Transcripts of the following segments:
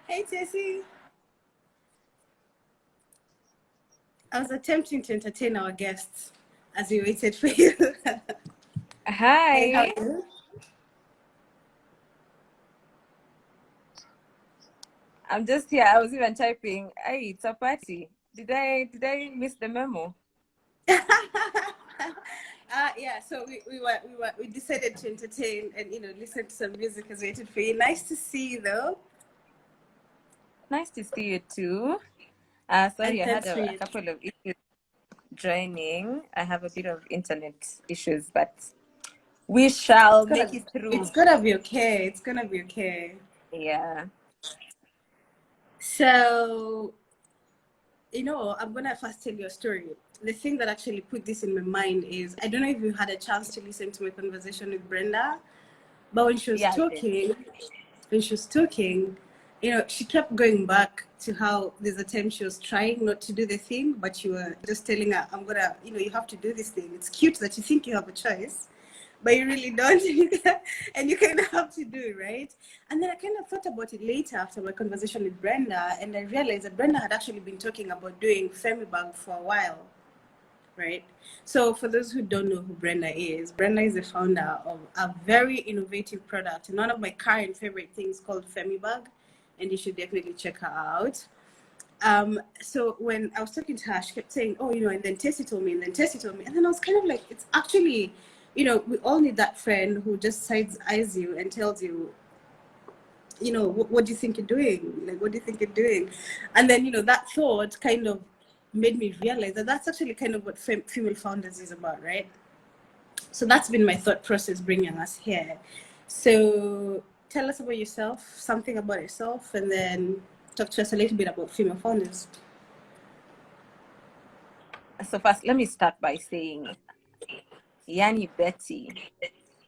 Hey, Tessie. I was attempting to entertain our guests as we waited for you. Hey, how are Hi, you? I'm just here. I was even typing. Hey, it's a party. Did I miss the memo? Yeah, so we decided to entertain and listen to some music as we waited for you. Nice to see you though. Nice to see you too. Sorry, And I had thanks for a you. couple of issues joining. I have a bit of internet issues, but we It's shall gonna make it it's through. gonna be okay. It's gonna be okay. Yeah. So, I'm gonna first tell you a story. The thing that actually put this in my mind is I don't know if you had a chance to listen to my conversation with Brenda, but Yeah, I did. when she was talking, she kept going back to how there's a time she was trying not to do the thing, but you were just telling her, I'm gonna, you have to do this thing. It's cute that you think you have a choice, but you really don't. And you kind of have to do it, right? And then I kind of thought about it later after my conversation with Brenda, and I realized that Brenda had actually been talking about doing Femibag for a while, right? So for those who don't know who Brenda is the founder of a very innovative product and one of my current favorite things called Femibag, and you should definitely check her out. So when I was talking to her, she kept saying, "Oh, and then Tessie told me, and then Tessie told me," and then I was kind of like, "It's actually, we all need that friend who just sides eyes you and tells you, what do you think you're doing? Like, what do you think you're doing?" And then, that thought kind of made me realize that that's actually kind of what female founders is about, right? So that's been my thought process bringing us here. So tell us about yourself, something about yourself, and then talk to us a little bit about female founders. So first, let me start by saying, Yani Betty,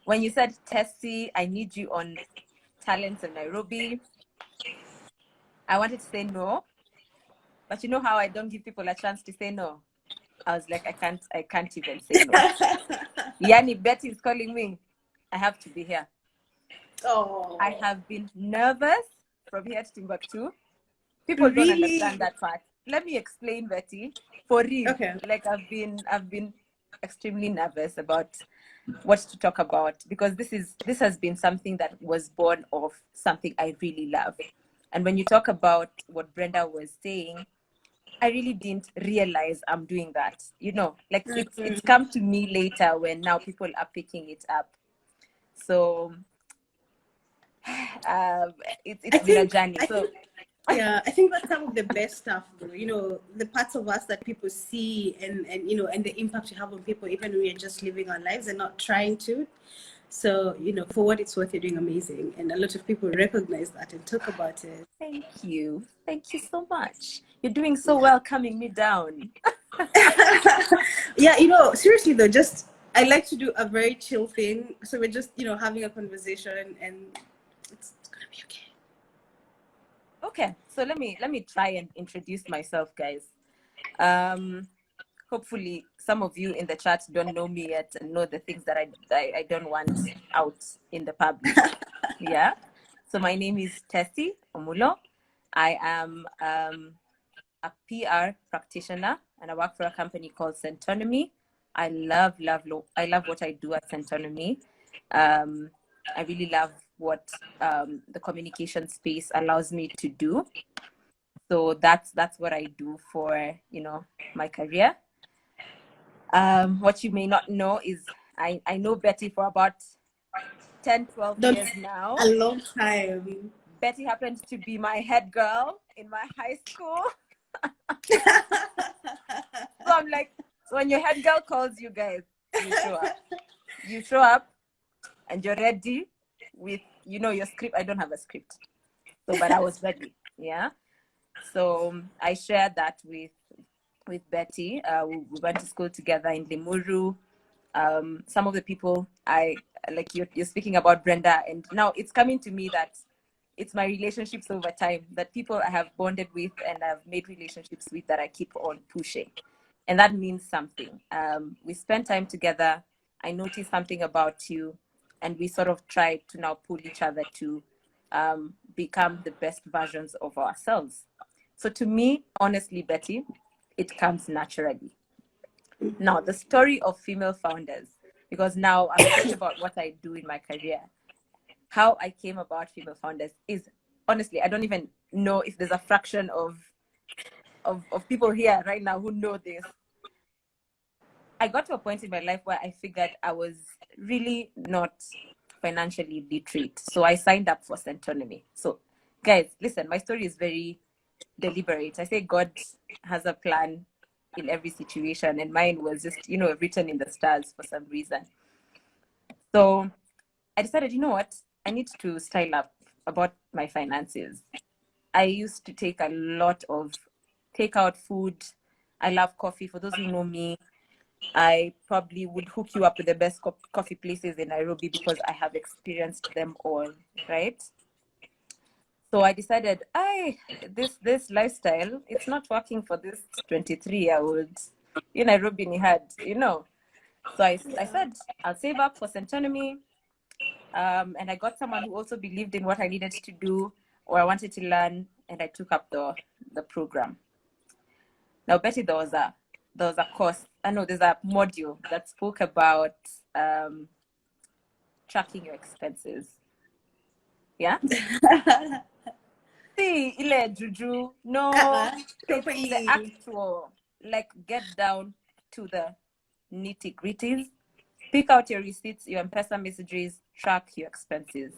when you said Tessie, I need you on Talents in Nairobi, I wanted to say no, but you know how I don't give people a chance to say no? I was like, I can't even say no. Yani Betty is calling me. I have to be here. Oh, I have been nervous from here to Timbuktu. People don't understand really? that part. Let me explain, Betty. For real, Okay. like I've been extremely nervous about what to talk about because this has been something that was born of something I really love. And when you talk about what Brenda was saying, I really didn't realize I'm doing that. Like it's come to me later when now people are picking it up. So um, I it's been a think journey. I So think yeah, I think that's some of the best stuff, bro. The parts of us that people see and the impact we have on people even when we're just living our lives and not trying to. So, for what it's worth, you're doing amazing. And a lot of people recognize that and talk about it. thank you so much. You're doing so well calming me down. Yeah, seriously though, just I like to do a very chill thing. So we're just, having a conversation and it's gonna be okay. Okay, so let me try and introduce myself, guys. Hopefully some of you in the chat don't know me yet and know the things that I don't want out in the public. Yeah. So my name is Tessie Omulo. I am a PR practitioner and I work for a company called Centonomy. I love what I do at Centonomy. I really love what the communication space allows me to do. So that's what I do for my career. What you may not know is I know Betty for about 10, 12 Don't years now. a long time. Betty happened to be my head girl in my high school. So I'm like, so when your head girl calls you guys, you show up. You show up and you're ready with, your script. I don't have a script. So, but I was ready. Yeah. So I shared that with Betty. We went to school together in Limuru. Some of the people like you're speaking about Brenda, and now it's coming to me that it's my relationships over time that people I have bonded with and I've made relationships with that I keep on pushing. And that means something. We spent time together. I noticed something about you, and we sort of tried to now pull each other to become the best versions of ourselves. So to me, honestly, Betty, it comes naturally. Now, the story of female founders, because now I've talked about what I do in my career, how I came about female founders is, honestly, I don't even know if there's a fraction of people here right now who know this. I got to a point in my life where I figured I was really not financially literate. So I signed up for Centonomy. So guys, listen, my story is very deliberate. I say God has a plan in every situation, and mine was just, written in the stars for some reason. So I decided, you know what? I need to style up about my finances. I used to take a lot of takeout food. I love coffee. For those who know me, I probably would hook you up with the best coffee places in Nairobi because I have experienced them all, right? So I decided, this lifestyle, it's not working for this 23-year-old in Nairobi ni had. So I said, I'll save up for Centonomy. And I got someone who also believed in what I needed to do or I wanted to learn, and I took up the program. Now, Betty, there was a course. There's a module that spoke about tracking your expenses. Yeah. See, ile juju, no, Properly. the actual, like, get down to the nitty gritties. Pick out your receipts, your M-Pesa messages, track your expenses.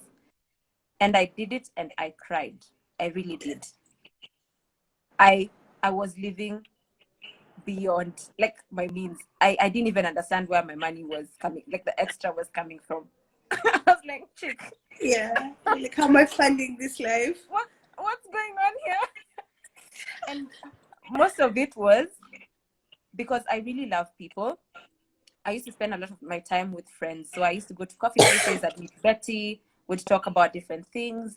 And I did it, and I cried. I really did. I was living beyond, like, my means. I didn't even understand where my money was coming, like the extra was coming from. I was like, chick. Yeah. Like, how am I funding this life? What's going on here? And most of it was because I really love people. I used to spend a lot of my time with friends. So I used to go to coffee places, I'd meet Betty, we'd talk about different things.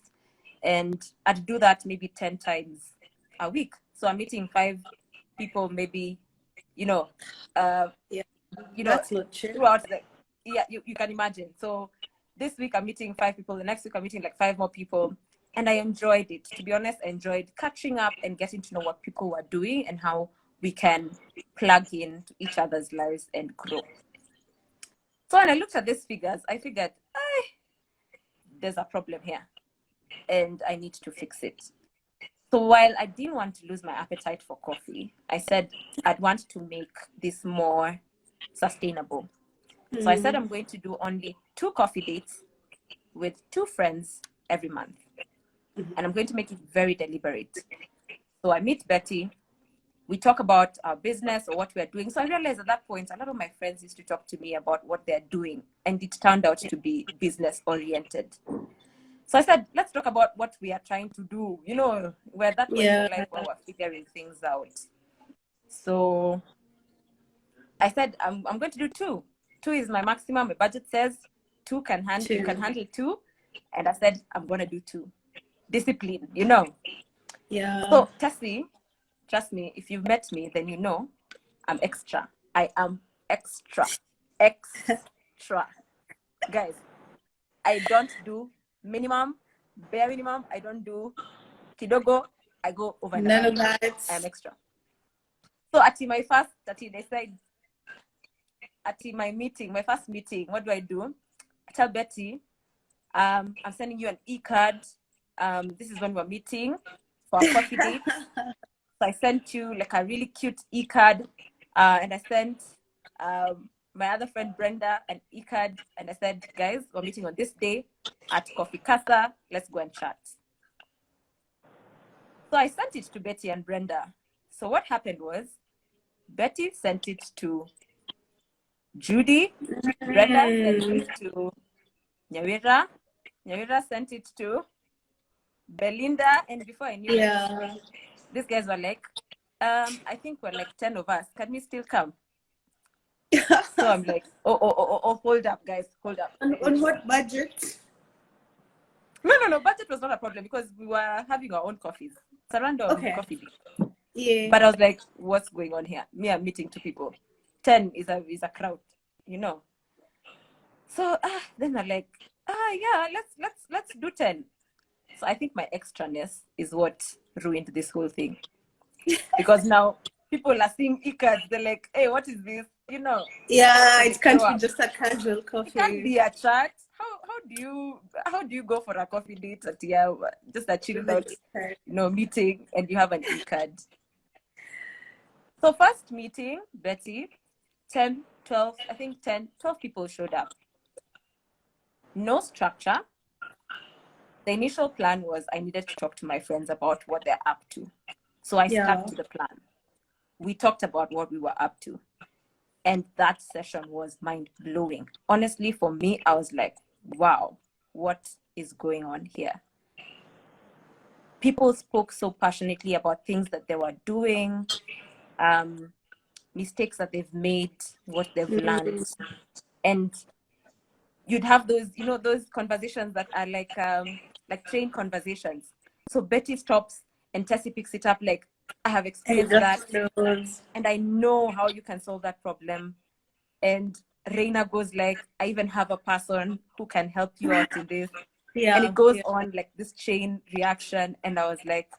And I'd do that maybe 10 times a week. So I'm meeting 5 people, maybe, That's not true. throughout you can imagine. So this week I'm meeting 5 people, the next week I'm meeting like 5 more people. And I enjoyed it. To be honest, I enjoyed catching up and getting to know what people were doing and how we can plug in to each other's lives and grow. So when I looked at these figures, I figured, there's a problem here and I need to fix it. So while I didn't want to lose my appetite for coffee, I said I'd want to make this more sustainable. So I said I'm going to do only 2 coffee dates with 2 friends every month. And I'm going to make it very deliberate. So I meet Betty. We talk about our business or what we're doing. So I realized at that point, a lot of my friends used to talk to me about what they're doing. And it turned out to be business oriented. So I said, let's talk about what we are trying to do. We're at that point in life where we're figuring things out. So I said, I'm going to do 2. 2 is my maximum. My budget says 2 can handle. You can handle 2. And I said, I'm going to do 2. Discipline, Yeah. So Tessie, trust me, if you've met me, then you know I'm extra. I am extra. Guys, I don't do minimum, bare minimum. I don't do kidogo. I go over and None above. of that. I am extra. So at my first meeting, what do? I tell Betty, I'm sending you an e-card. This is when we're meeting for a coffee date. So I sent you like a really cute e-card, and I sent my other friend Brenda an e-card, and I said, guys, we're meeting on this day at Coffee Casa. Let's go and chat. So I sent it to Betty and Brenda. So what happened was Betty sent it to Judy, Brenda sent it to Nyawira, Nyawira sent it to Belinda, and before I knew it, these guys were like, I think we're like 10 of us. Can we still come? So I'm like, oh, hold up, guys, hold up. On what budget? No, budget was not a problem because we were having our own coffees. It's a random coffee day. Yeah. But I was like, what's going on here? Me, I'm meeting 2 people. 10 is a crowd, So then I'm like, yeah, let's do 10. So I think my extraness is what ruined this whole thing. Because now people are seeing e-cards, they're like, hey, what is this? You know? Yeah, So it they can't show be up. just a casual It can't coffee. be a chat. How do you go for a coffee date at just a chilled out, meeting, and you have an e-card? So first meeting, Betty, 10, 12, I think 10, 12 people showed up. No structure. The initial plan was I needed to talk to my friends about what they're up to. So I stuck to the plan. We talked about what we were up to. And that session was mind-blowing. Honestly, for me, I was like, wow, what is going on here? People spoke so passionately about things that they were doing, mistakes that they've made, what they've learned. And you'd have those, those conversations that are like train conversations. So Betty stops and Tessie picks it up like, I have experienced that. And I know how you can solve that problem. And Reina goes like, I even have a person who can help you out in this. And it goes on like this chain reaction. And I was like,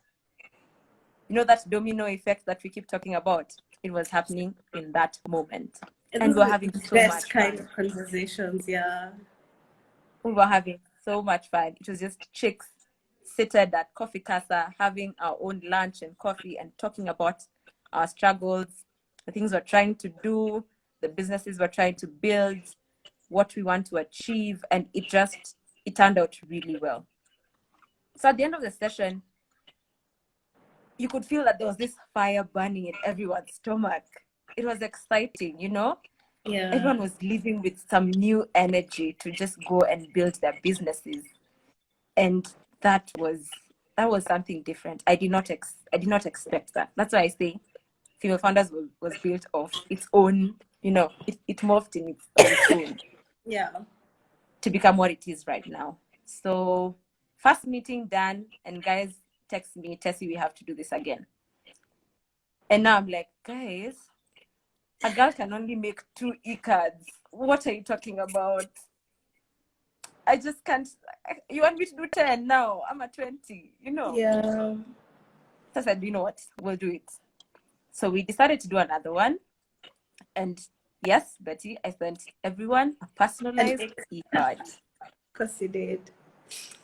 that domino effect that we keep talking about, it was happening in that moment. And we were having so much kind fun. of conversations, We were having so much fun. It was just chicks seated at Coffee Casa, having our own lunch and coffee and talking about our struggles, the things we're trying to do, the businesses we're trying to build, what we want to achieve. And it turned out really well. So at the end of the session, you could feel that there was this fire burning in everyone's stomach. It was exciting, Everyone was leaving with some new energy to just go and build their businesses. And that was something different. I did not expect that. That's why I say Female Founders was built off its own, it morphed on its own. To become what it is right now. So first meeting done, and guys text me, Tessie, we have to do this again. And now I'm like, guys, a girl can only make 2 e-cards. What are you talking about? I just can't. You want me to do 10 now? I'm at 20, So I said, you know what? We'll do it. So we decided to do another one. And yes, Betty, I sent everyone a personalized e-card. Of course you did.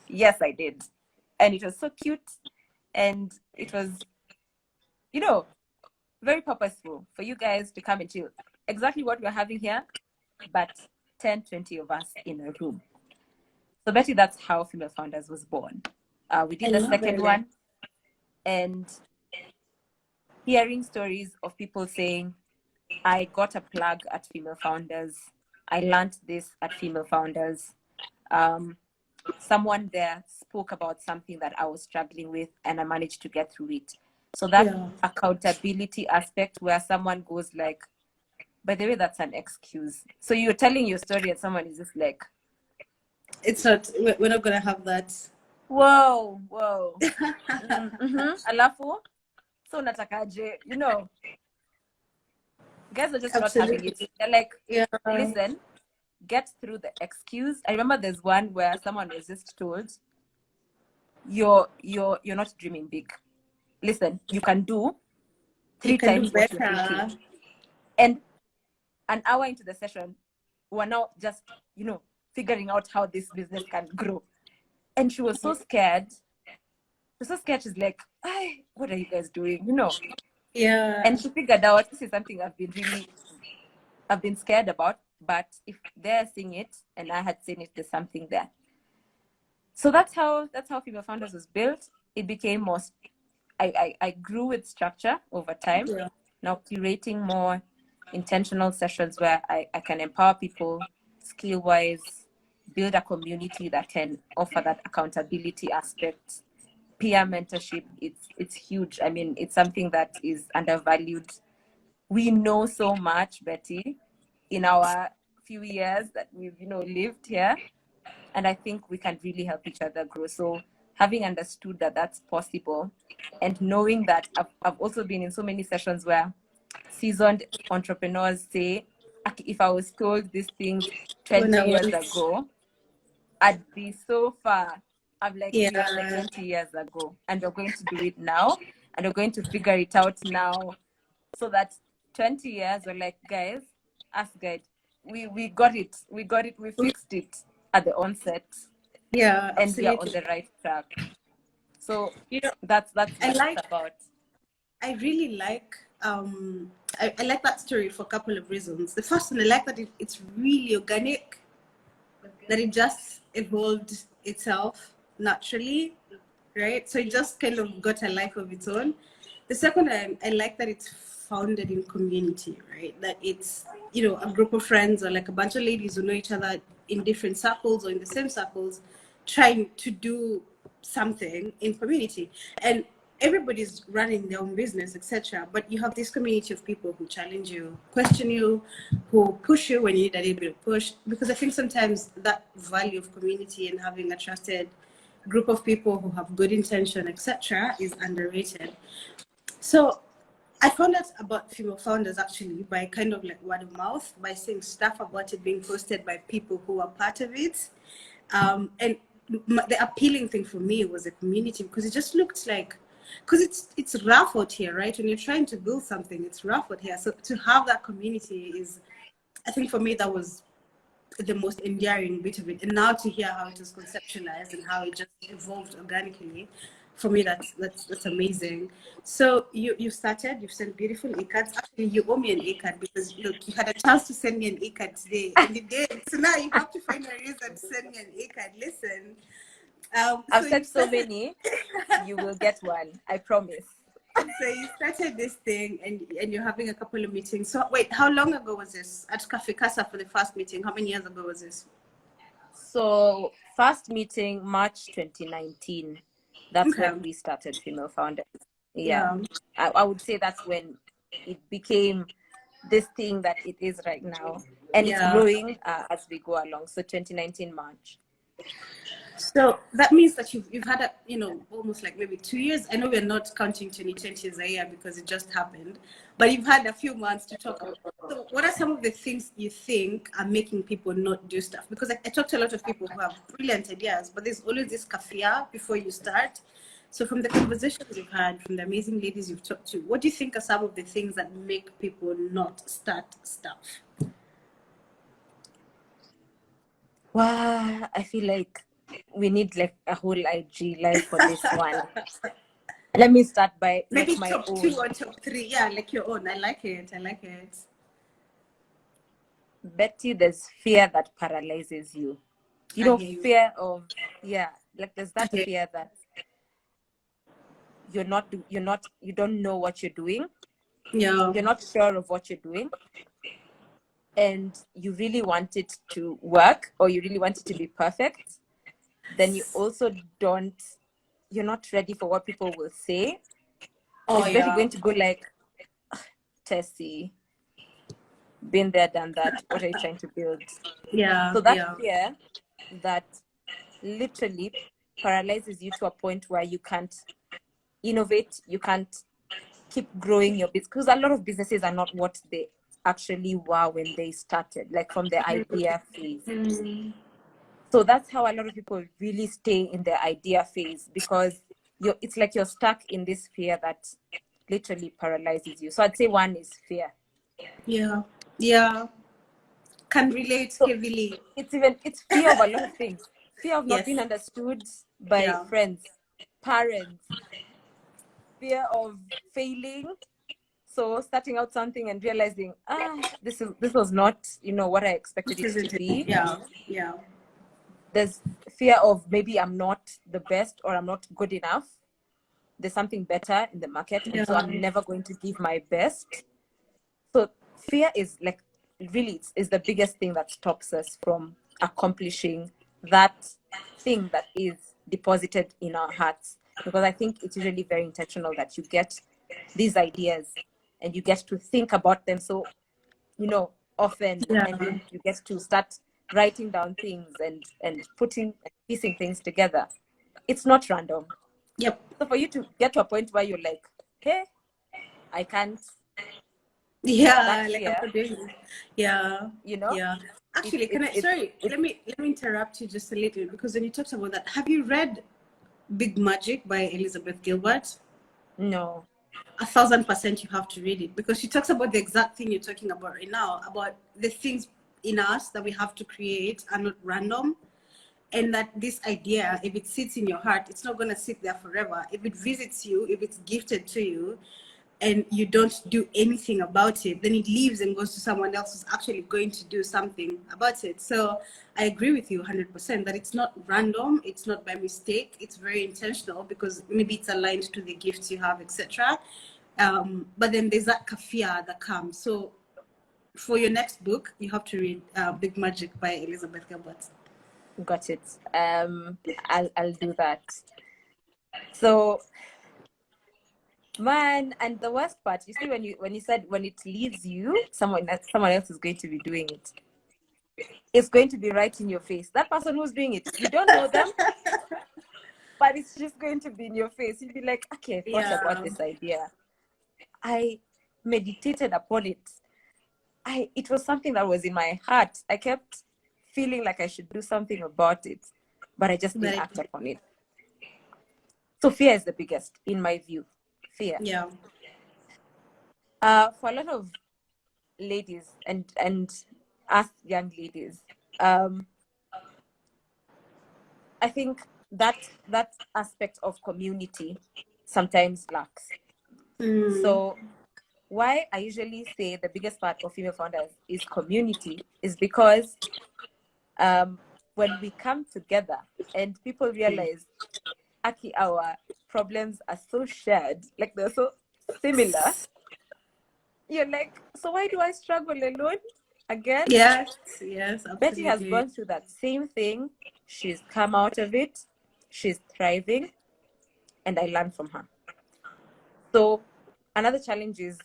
Yes, I did. And it was so cute. And it was, very purposeful for you guys to come and chill. Exactly what we're having here, but 10, 20 of us in a room. So Betty, that's how Female Founders was born. We did the second one, and hearing stories of people saying, I got a plug at Female Founders. I learned this at Female Founders. Someone there spoke about something that I was struggling with, and I managed to get through it. So that accountability aspect where someone goes like, by the way, that's an excuse. So you're telling your story and someone is just like, it's not, we're not going to have that. Whoa. Alafu, so natakaje, guys are just not having it. They're like, listen, get through the excuse. I remember there's one where someone was just told, you're not dreaming big. Listen, you can do 3 times what you're thinking. And an hour into the session, we're now just, figuring out how this business can grow. And she was so scared. She's She's like, hey, what are you guys doing? And she figured out this is something I've been scared about, but if they're seeing it and I had seen it, there's something there. So that's how Female Founders was built. It became more, I grew with structure over time. Now curating more intentional sessions where I can empower people skill-wise, build a community that can offer that accountability aspect. Peer mentorship, it's huge. I mean, it's something that is undervalued. We know so much, Betty, in our few years that we've, lived here. And I think we can really help each other grow. So having understood that that's possible, and knowing that I've also been in so many sessions where seasoned entrepreneurs say, if I was told these things 20 years ago, I'd be so far. I'm like, we are like Yeah. 20 years ago, and we're going to do it now, and we're going to figure it out now, so that 20 years we're like, guys, ask guide, we got it, we fixed it at the onset, Yeah, and we are on absolutely. the right track. So You know, that's I what like it's about. I really like I like that story for a couple of reasons. The first one, I like that it's really organic, that it just evolved itself naturally, right? So it just kind of got a life of its own. The second, I like that it's founded in community, right? That it's, you know, a group of friends or like a bunch of ladies who know each other in different circles or in the same circles, trying to do something in community. And everybody's running their own business, etc. But you have this community of people who challenge you, question you, who push you when you need a little bit of push. Because I think sometimes that value of community and having a trusted group of people who have good intention, etc., is underrated. So I found out about female founders actually by kind of like word of mouth, by seeing stuff about it being posted by people who are part of it. And the appealing thing for me was the community, because it just looked like, because it's rough out here, right? When you're trying to build something, it's rough out here. So to have that community is, I think for me, that was the most endearing bit of it. And now to hear how it was conceptualized and how it just evolved organically, for me, that's amazing. So you've sent beautiful e-cards. Actually, you owe me an e-card, because look, you had a chance to send me an e-card today and you did. So now you have to find a reason to send me an e-card. Listen, I've so said you so started. many, you will get one, I promise. So you started this thing, and you're having a couple of meetings. So wait, how long ago was this at Cafe Casa for the first meeting? How many years ago was this? So first meeting March 2019. That's Okay. when we started Female Founders. Yeah. Yeah. I would say that's when it became this thing that it is right now. And it's Yeah. growing as we go along. So 2019 March. So that means that you've had a, you know, almost like maybe 2 years. I know we're not counting 2020 as a year because it just happened, but you've had a few months to talk about. So what are some of the things you think are making people not do stuff? Because I talk to a lot of people who have brilliant ideas, but there's always this kafia before you start. So from the conversations you've had, from the amazing ladies you've talked to, what do you think are some of the things that make people not start stuff? Wow, I feel like we need like a whole IG live for this one. Let me start by Maybe like my top own. 2 or top 3. Yeah, like your own. I like it. I like it. Betty, there's fear that paralyzes you. You I know, hear you. fear of, yeah, like there's that Okay. fear that you don't know what you're doing. Yeah. You're not sure of what you're doing. And you really want it to work, or you really want it to be perfect. Then you also you're not ready for what people will say. Oh, It's basically yeah. going to go like, Tessie, been there, done that. What are you trying to build? Yeah. So that Yeah. fear that literally paralyzes you to a point where you can't innovate, you can't keep growing your business, because a lot of businesses are not what they actually were when they started, like from the idea phase. Mm. So that's how a lot of people really stay in the idea phase, because it's like you're stuck in this fear that literally paralyzes you. So I'd say one is fear. Yeah. Yeah. Can relate So heavily. it's fear of a lot of things. Fear of not being Yes. understood by Yeah. friends, parents, fear of failing. So starting out something and realizing, this was not, what I expected it to Isn't it? be. Yeah. Yeah. There's fear of maybe I'm not the best, or I'm not good enough. There's something better in the market, and so Yeah. I'm never going to give my best. So fear is like, really, is the biggest thing that stops us from accomplishing that thing that is deposited in our hearts. Because I think it's usually very intentional that you get these ideas and you get to think about them so, often, Yeah. and you get to start writing down things and putting and piecing things together. It's not random. Yep. So for you to get to a point where you're like, hey, I can't, that Yeah. Like I'm fear, not doing it. Yeah. Yeah. it's Actually, it's can I? it's Sorry. it's Let me interrupt you just a little, because when you talked about that, have you read Big Magic by Elizabeth Gilbert? No. 1,000% you have to read it, because she talks about the exact thing you're talking about right now, about the things in us that we have to create are not random. And that this idea, if it sits in your heart, it's not going to sit there forever. If it visits you, if it's gifted to you, and you don't do anything about it, then it leaves and goes to someone else who's actually going to do something about it. So I agree with you 100% that it's not random, it's not by mistake, it's very intentional, because maybe it's aligned to the gifts you have, etc. But then there's that kafia that comes. So for your next book, you have to read Big Magic by Elizabeth Gilbert. Got it. I'll do that. So, man, and the worst part, you see, when you said when it leaves you, someone else is going to be doing it. It's going to be right in your face. That person who's doing it, you don't know them, but it's just going to be in your face. You'll be like, okay, I thought about this idea. I meditated upon it. It was something that was in my heart. I kept feeling like I should do something about it, but I just didn't act upon it. So fear is the biggest, in my view. Fear. Yeah. For a lot of ladies and us young ladies, I think that aspect of community sometimes lacks. So why I usually say the biggest part of female founders is community is because when we come together and people realize, Aki, our problems are so shared, like they're so similar, you're like, so why do I struggle alone again? Yes, absolutely. Betty has gone through that same thing. She's come out of it. She's thriving. And I learned from her. So another challenge is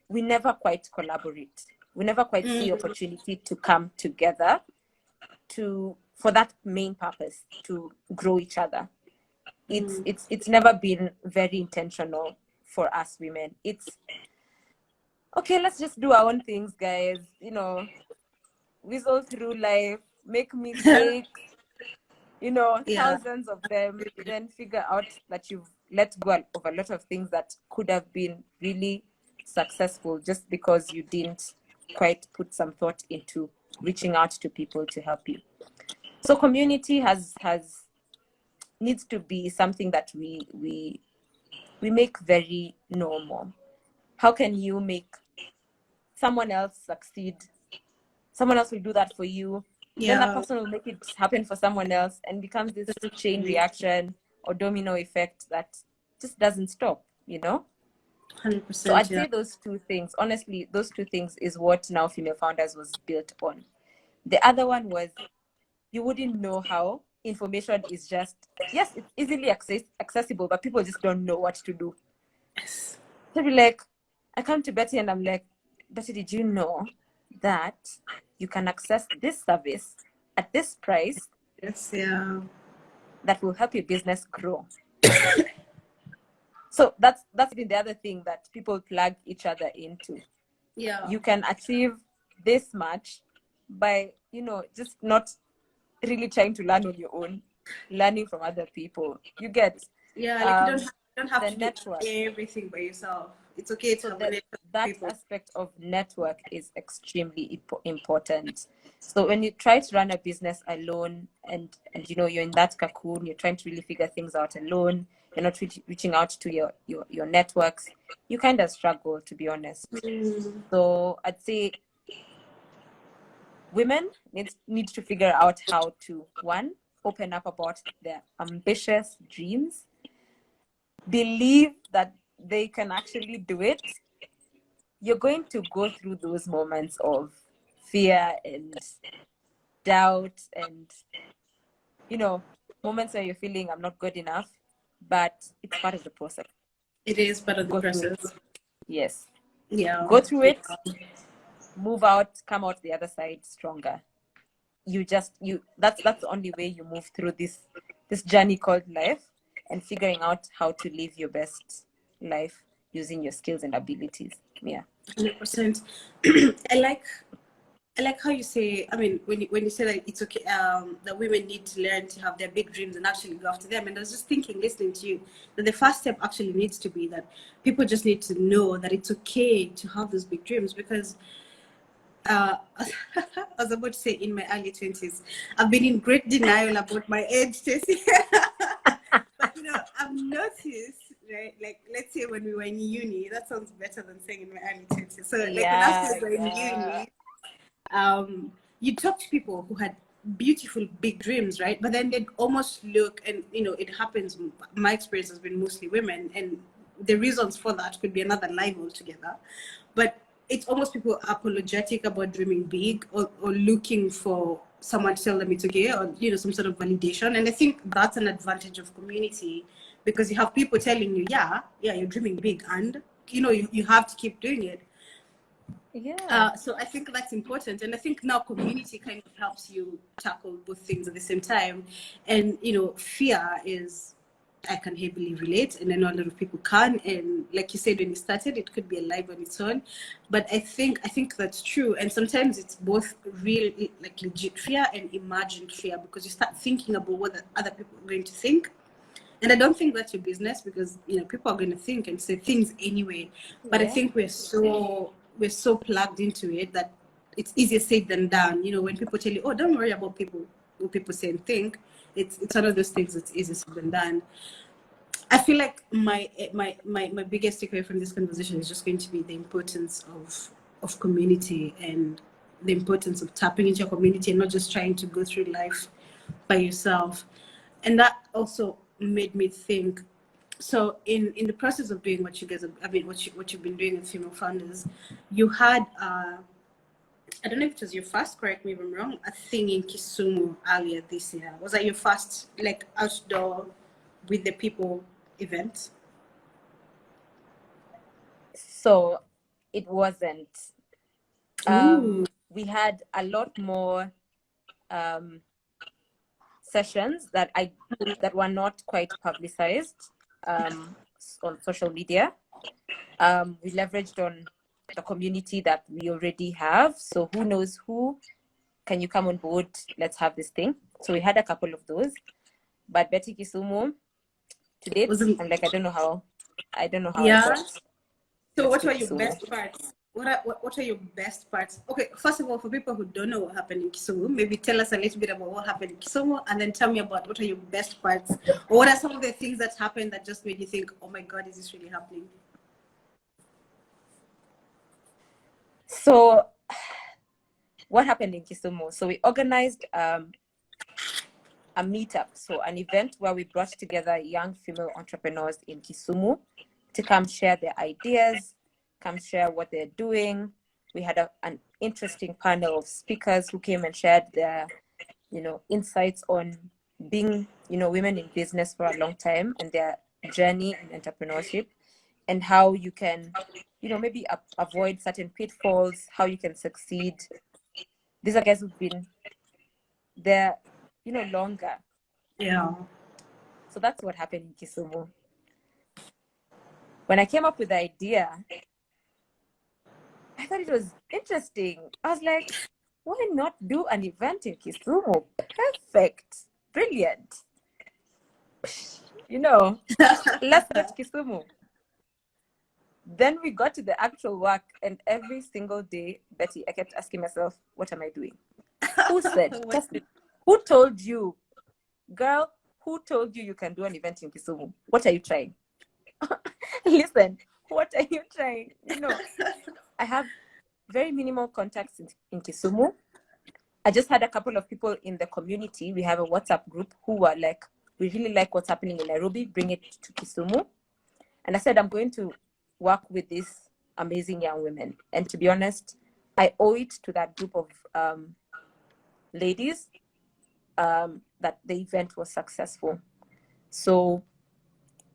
we never quite collaborate. We never quite see opportunity to come together for that main purpose, to grow each other. It's never been very intentional for us women. It's okay, let's just do our own things, guys. You know, whizzle through life, make mistakes, thousands of them, then figure out that you've let go of a lot of things that could have been really successful just because you didn't quite put some thought into reaching out to people to help you. So community needs to be something that we make very normal. How can you make someone else succeed? Someone else will do that for you. Then that person will make it happen for someone else, and becomes this chain reaction or domino effect that just doesn't stop, 100%. So I'd say those two things, honestly, those two things is what Now Female Founders was built on. The other one was, you wouldn't know how information is just, yes, it's easily accessible, but people just don't know what to do. So be like, I come to Betty and I'm like, Betty, did you know that you can access this service at this price? Yes, yeah. That will help your business grow. So that's been the other thing that people plug each other into. Yeah. You can achieve this much by, just not really trying to learn on your own, learning from other people. You get. Yeah, like you don't have to network. do everything by yourself. It's okay to that people. Aspect of network is extremely important. So when you try to run a business alone and you're in that cocoon, you're trying to really figure things out alone, you're not reaching out to your networks, you kind of struggle, to be honest. So I'd say women need to figure out how to, one, open up about their ambitious dreams, believe that they can actually do it. You're going to go through those moments of fear and doubt and, moments where you're feeling I'm not good enough, but it's part of the process. It is part of the process. Yes. Yeah. Go through it, move out, come out the other side stronger. That's the only way you move through this journey called life, and figuring out how to live your best life using your skills and abilities. Yeah. 100%. I like I like how you say, I mean, when you say that it's okay, that women need to learn to have their big dreams and actually go after them. And I was just thinking, listening to you, that the first step actually needs to be that people just need to know that it's okay to have those big dreams, because I was about to say in my early 20s, I've been in great denial about my age, Tessie. But I've noticed, right? Like, let's say when we were in uni, that sounds better than saying in my early 20s. So, like, when I was in uni, you talk to people who had beautiful big dreams, right? But then they'd almost look, and it happens. My experience has been mostly women, and the reasons for that could be another life altogether. But it's almost people apologetic about dreaming big, or looking for someone to tell them it's okay, or some sort of validation. And I think that's an advantage of community, because you have people telling you, yeah, you're dreaming big, and you have to keep doing it. Yeah. So I think that's important, and I think now community kind of helps you tackle both things at the same time. And fear is, I can heavily relate, and I know a lot of people can. And like you said, when you started, it could be alive on its own. But I think that's true. And sometimes it's both real, like legit fear, and imagined fear, because you start thinking about what other people are going to think. And I don't think that's your business, because people are going to think and say things anyway. But I think we're so plugged into it that it's easier said than done. When people tell you, "Oh, don't worry about what people say and think," it's one of those things that's easier said than done. I feel like my biggest takeaway from this conversation is just going to be the importance of community, and the importance of tapping into your community and not just trying to go through life by yourself. And that also made me think. So in the process of doing what you guys, what you've been doing with female founders, you had I don't know if it was your first, correct me if I'm wrong, a thing in Kisumu earlier this year. Was that your first, like, outdoor with the people event? So it wasn't. We had a lot more sessions that were not quite publicized on social media. We leveraged on the community that we already have. So who knows who, can you come on board? Let's have this thing. So we had a couple of those. But Betty Kisumu, to date, I'm like, I don't know how I got. So what were your best parts? What are your best parts? Okay, first of all, for people who don't know what happened in Kisumu, maybe tell us a little bit about what happened in Kisumu, and then tell me about what are your best parts, or what are some of the things that happened that just made you think, oh my God, is this really happening? So what happened in Kisumu? So we organized a meetup, so an event where we brought together young female entrepreneurs in Kisumu to come share their ideas, come share what they're doing. We had an interesting panel of speakers who came and shared their, insights on being, women in business for a long time, and their journey in entrepreneurship, and how you can, maybe avoid certain pitfalls, how you can succeed. These are guys who've been there, longer. Yeah. So that's what happened in Kisumu. When I came up with the idea, I thought it was interesting. I was like, why not do an event in Kisumu? Perfect. Brilliant. Let's go to Kisumu. Then we got to the actual work, and every single day, Betty, I kept asking myself, what am I doing? Who said? Who told you? Girl, who told you can do an event in Kisumu? What are you trying? Listen, what are you trying? I have very minimal contacts in Kisumu. I just had a couple of people in the community. We have a WhatsApp group who were like, we really like what's happening in Nairobi, bring it to Kisumu. And I said, I'm going to work with these amazing young women. And to be honest, I owe it to that group of ladies that the event was successful. So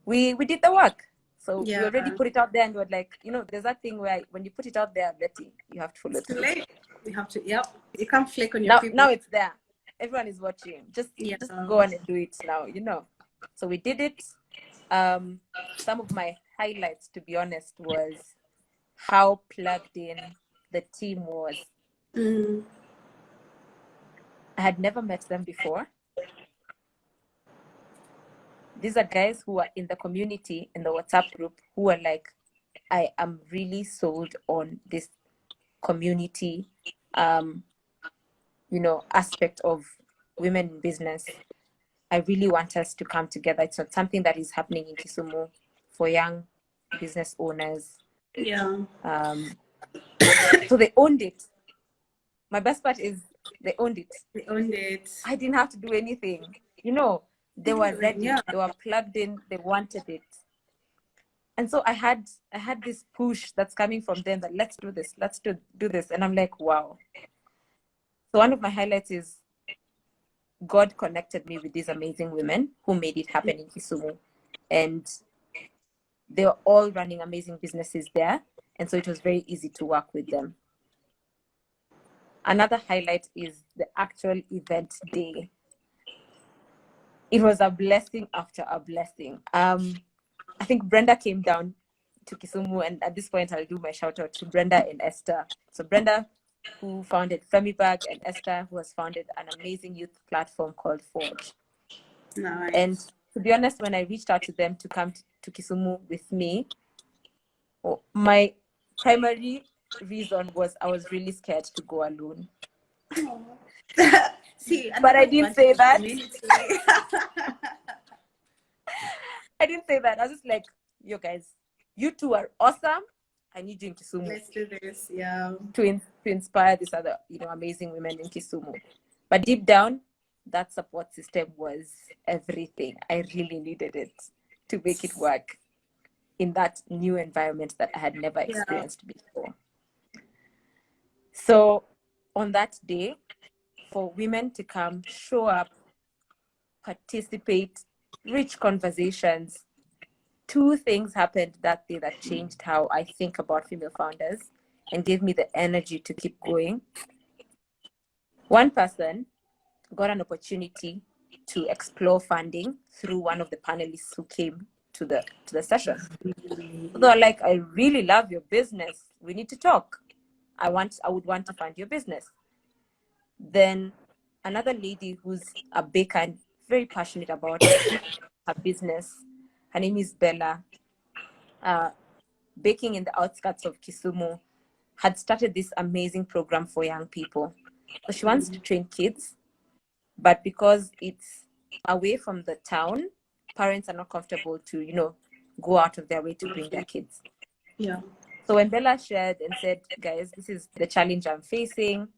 we did the work. So we already put it out there, and we're like, there's that thing where when you put it out there, Betty, you have to follow through. You have to, you can't flake on your people. Now it's there. Everyone is watching. Just go on and do it now, So we did it. Some of my highlights, to be honest, was how plugged in the team was. Mm. I had never met them before. These are guys who are in the community, in the WhatsApp group, who are like, I am really sold on this community, aspect of women in business. I really want us to come together. It's not something that is happening in Kisumu for young business owners. Yeah. So they owned it. My best part is they owned it. They owned it. I didn't have to do anything. They were ready. Yeah. They were plugged in. They wanted it. And so I had this push that's coming from them that let's do this. Let's do this. And I'm like, wow. So one of my highlights is God connected me with these amazing women who made it happen in Kisumu. And they were all running amazing businesses there. And so it was very easy to work with them. Another highlight is the actual event day. It was a blessing after a blessing. I think Brenda came down to Kisumu, and at this point I'll do my shout out to Brenda and Esther. So Brenda, who founded Femibag, and Esther, who has founded an amazing youth platform called Forge. Nice. And to be honest, when I reached out to them to come to Kisumu with me, my primary reason was I was really scared to go alone. See, but I didn't say that. I didn't say that. I was just like, you guys, you two are awesome. I need you in Kisumu. Let's do this, yeah. To inspire these other, amazing women in Kisumu. But deep down, that support system was everything. I really needed it to make it work in that new environment that I had never experienced before. So on that day, for women to come, show up, participate, rich conversations, two things happened that day that changed how I think about female founders and gave me the energy to keep going. One person got an opportunity to explore funding through one of the panelists who came to the session. So they were like, I really love your business. We need to talk. I would want to fund your business. Then another lady who's a baker and very passionate about her business, her name is Bella, baking in the outskirts of Kisumu, had started this amazing program for young people. So she wants to train kids, but because it's away from the town, parents are not comfortable to, go out of their way to bring their kids. Yeah. So when Bella shared and said, guys, this is the challenge I'm facing,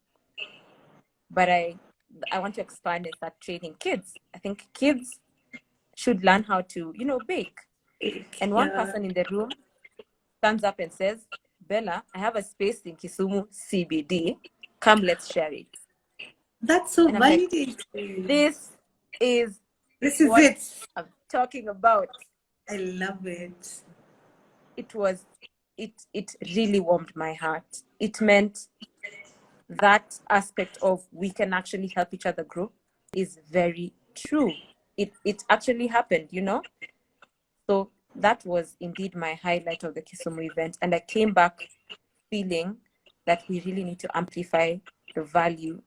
but I want to expand and start training kids. I think kids should learn how to, bake. And one person in the room stands up and says, Bella, I have a space in Kisumu CBD. Come, let's share it. That's so validating. Like, this is what it. I'm talking about. I love it. It really warmed my heart. It meant that aspect of we can actually help each other grow is very true. It actually happened, So that was indeed my highlight of the Kisumu event. And I came back feeling that we really need to amplify the value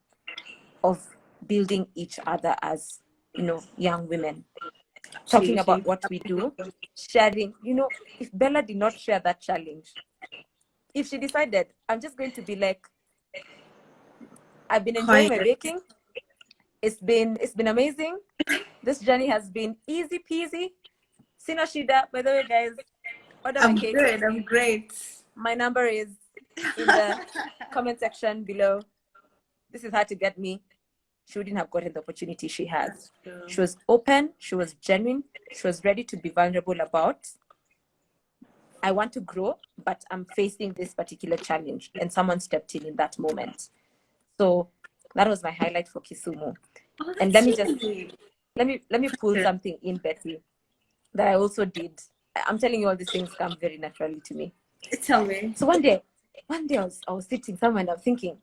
of building each other as, young women. Talking about what we do, sharing, if Bella did not share that challenge, if she decided, I'm just going to be like, I've been enjoying my baking. It's been amazing. This journey has been easy peasy. Sina Shida, by the way, guys, order my cake. I'm great. My number is in the comment section below. This is how to get me. She wouldn't have gotten the opportunity she has. She was open. She was genuine. She was ready to be vulnerable about, I want to grow, but I'm facing this particular challenge. And someone stepped in that moment. So that was my highlight for Kisumu. And let me pull something in, Betty, that I also did. I'm telling you, all these things come very naturally to me. Tell me. So one day I was sitting somewhere and I'm thinking,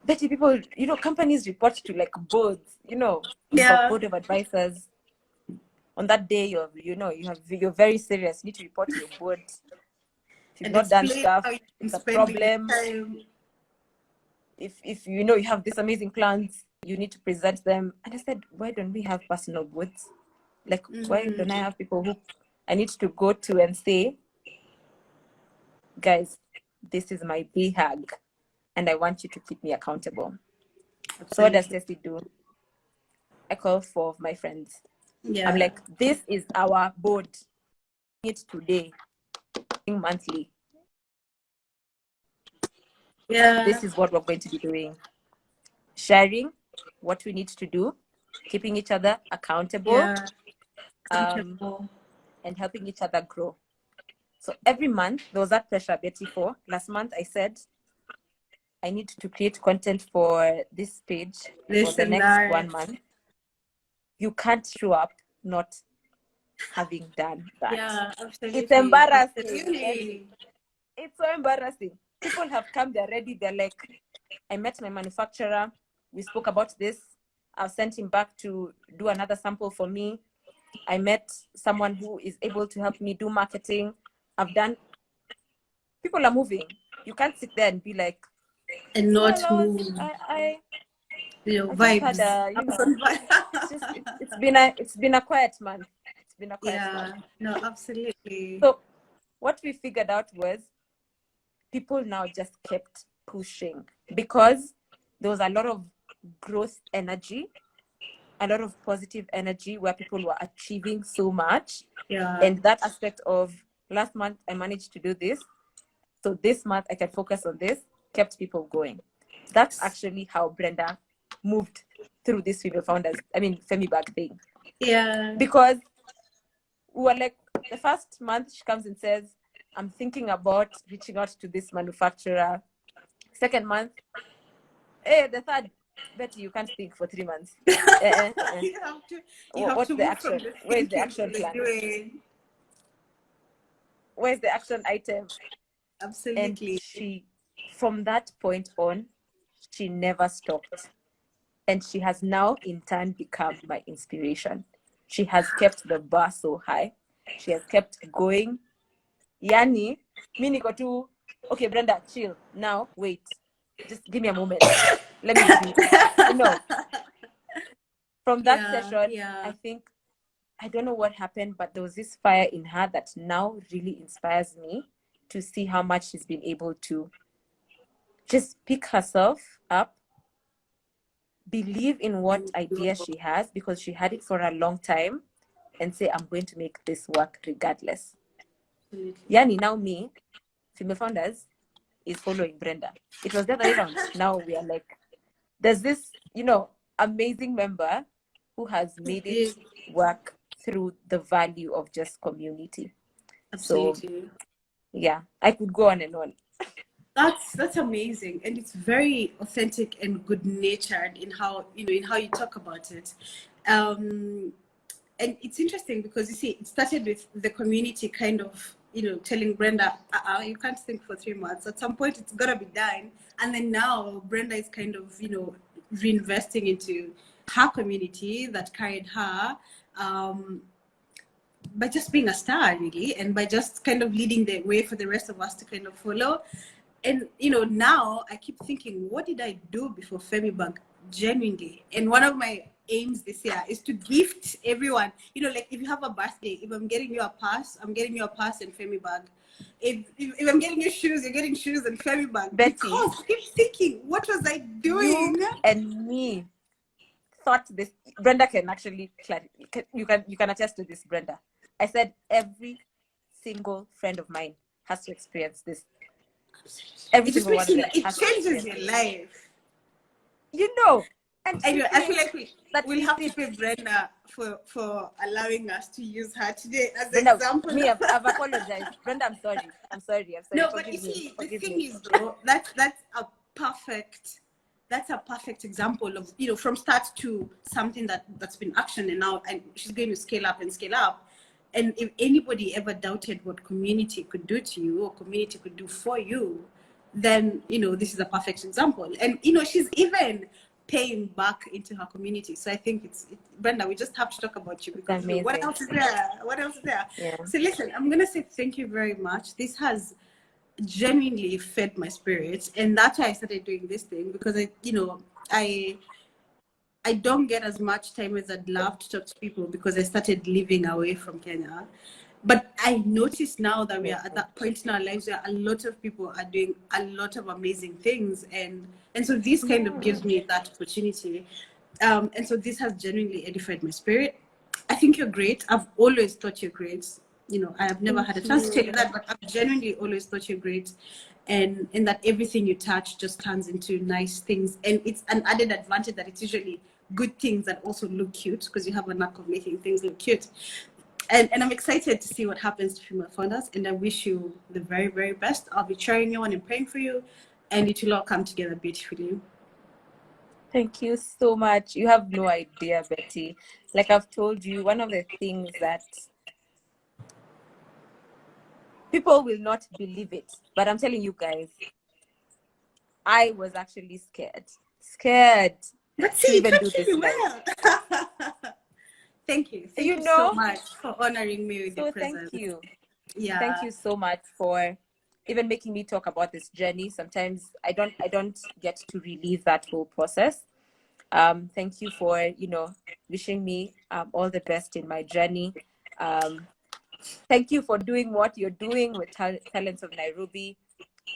Betty, people, companies report to like boards, board of advisors. On that day, you're very serious. You need to report to your board. If you've not done stuff, it's a problem. if you know you have these amazing plans, you need to present them. And I said, why don't we have personal goods? Like, why don't I have people who I need to go to and say, guys, this is my BHAG, and I want you to keep me accountable. Absolutely. So what does Tessie do? I call 4 of my friends. Yeah. I'm like, this is our board. It's today, monthly. Yeah. This is what we're going to be doing. Sharing what we need to do, keeping each other accountable, and helping each other grow. So every month, there was that pressure, Betty, for. Last month, I said, I need to create content for this page for the next 1 month. You can't show up not having done that. Yeah, absolutely. It's embarrassing. Absolutely. It's so embarrassing. People have come, they're ready. They're like, I met my manufacturer. We spoke about this. I've sent him back to do another sample for me. I met someone who is able to help me do marketing. I've done. People are moving. You can't sit there and be like, and not well, move. I Vibes. just had it's been a quiet month. It's been a quiet month. No, absolutely. So what we figured out was people now just kept pushing because there was a lot of growth energy, a lot of positive energy where people were achieving so much. Yeah. And that aspect of last month, I managed to do this. So this month I can focus on this, kept people going. That's actually how Brenda moved through this Femi Bag thing. Yeah. Because we were like, the first month she comes and says, I'm thinking about reaching out to this manufacturer. Second month, the third, Betty, you can't think for 3 months. You have to What's the move action? Where's the action plan? Where's the action item? Absolutely. And she, from that point on, she never stopped. And she has now in turn become my inspiration. She has kept the bar so high. She has kept going. Yani, mi niko tu, okay, Brenda, chill. Now, wait. Just give me a moment. Let me breathe. From that session, I think, I don't know what happened, but there was this fire in her that now really inspires me to see how much she's been able to just pick herself up, believe in what idea she has because she had it for a long time, and say, I'm going to make this work regardless. Yani, now me, Female Founders, is following Brenda. It was the other way around. Now we are like, there's this, amazing member who has made it work through the value of just community. Absolutely. So, yeah, I could go on and on. That's amazing, and it's very authentic and good natured in how you talk about it. And it's interesting because you see, it started with the community kind of telling Brenda, you can't think for 3 months. At some point, it's gotta be done. And then now Brenda is kind of reinvesting into her community that carried her. By just being a star, really, and by just kind of leading the way for the rest of us to kind of follow. And now I keep thinking, what did I do before Femi Bag? Genuinely. And one of my aims this year is to gift everyone. Like if you have a birthday, if I'm getting you a pass, I'm getting you a pass and Femi Bag. If I'm getting you shoes, you're getting shoes and Femi Bag. Betty, because I keep thinking, what was I doing? You and me thought this. Brenda can actually, you can attest to this, Brenda. I said every single friend of mine has to experience this. Every single one of them. It changes your life. And anyway, I feel like we'll have to pay Brenda for allowing us to use her today as an example. Me, I've apologized. Brenda, I'm sorry. No, but you see, the thing is, though, that's a perfect example of, from start to something that's been action, and now she's going to scale up. And if anybody ever doubted what community could do to you or community could do for you, then, this is a perfect example. And, she's even paying back into her community. So I think Brenda, we just have to talk about you because what else is there? Yeah. So listen, I'm going to say thank you very much. This has genuinely fed my spirit, and that's why I started doing this thing, because I don't get as much time as I'd love to talk to people because I started living away from Kenya. But I notice now that we are at that point in our lives where a lot of people are doing a lot of amazing things, and so this kind of gives me that opportunity. And so this has genuinely edified my spirit. I think you're great. I've always thought you're great. I have never had a chance to tell you that, but I've genuinely always thought you're great. And that everything you touch just turns into nice things. And it's an added advantage that it's usually good things that also look cute, because you have a knack of making things look cute. And I'm excited to see what happens to female founders, and I wish you the very, very best. I'll be cheering you on and praying for you, and it will all come together beautifully. Thank you so much. You have no idea, Betty. Like I've told you, one of the things that people will not believe it, but I'm telling you guys, I was actually scared But to see, you even do touched this me live. well. Thank you. Thank you so know? much for honoring me with So your presence. thank you. Yeah. Thank you so much for even making me talk about this journey. Sometimes I don't get to relive that whole process. Thank you for, wishing me all the best in my journey. Thank you for doing what you're doing with Talents of Nairobi.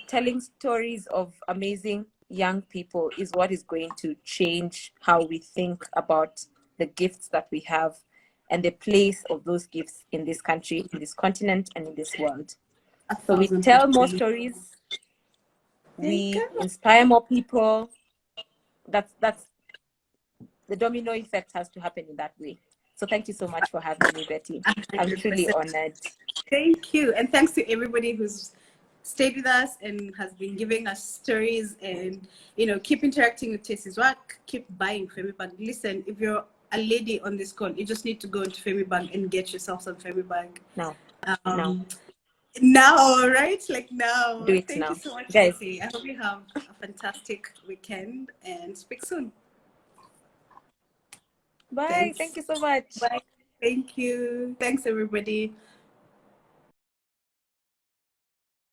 Telling stories of amazing young people is what is going to change how we think about the gifts that we have and the place of those gifts in this country, in this continent, and in this world. So we tell more stories, we inspire more people. That's the domino effect has to happen in that way. So thank you so much for having me, Betty. I'm truly honored. Thank you. And thanks to everybody who's stayed with us and has been giving us stories, and keep interacting with Tessie's work, keep buying Femi Bag. Listen, if you're a lady on this call, you just need to go into Femi Bag and get yourself some Femi Bag. Now, right? Like now. Do it Thank now. you so much, Guys. Tessie. I hope you have a fantastic weekend and speak soon. Bye. Thank you so much. Bye. Thank you. Thanks, everybody.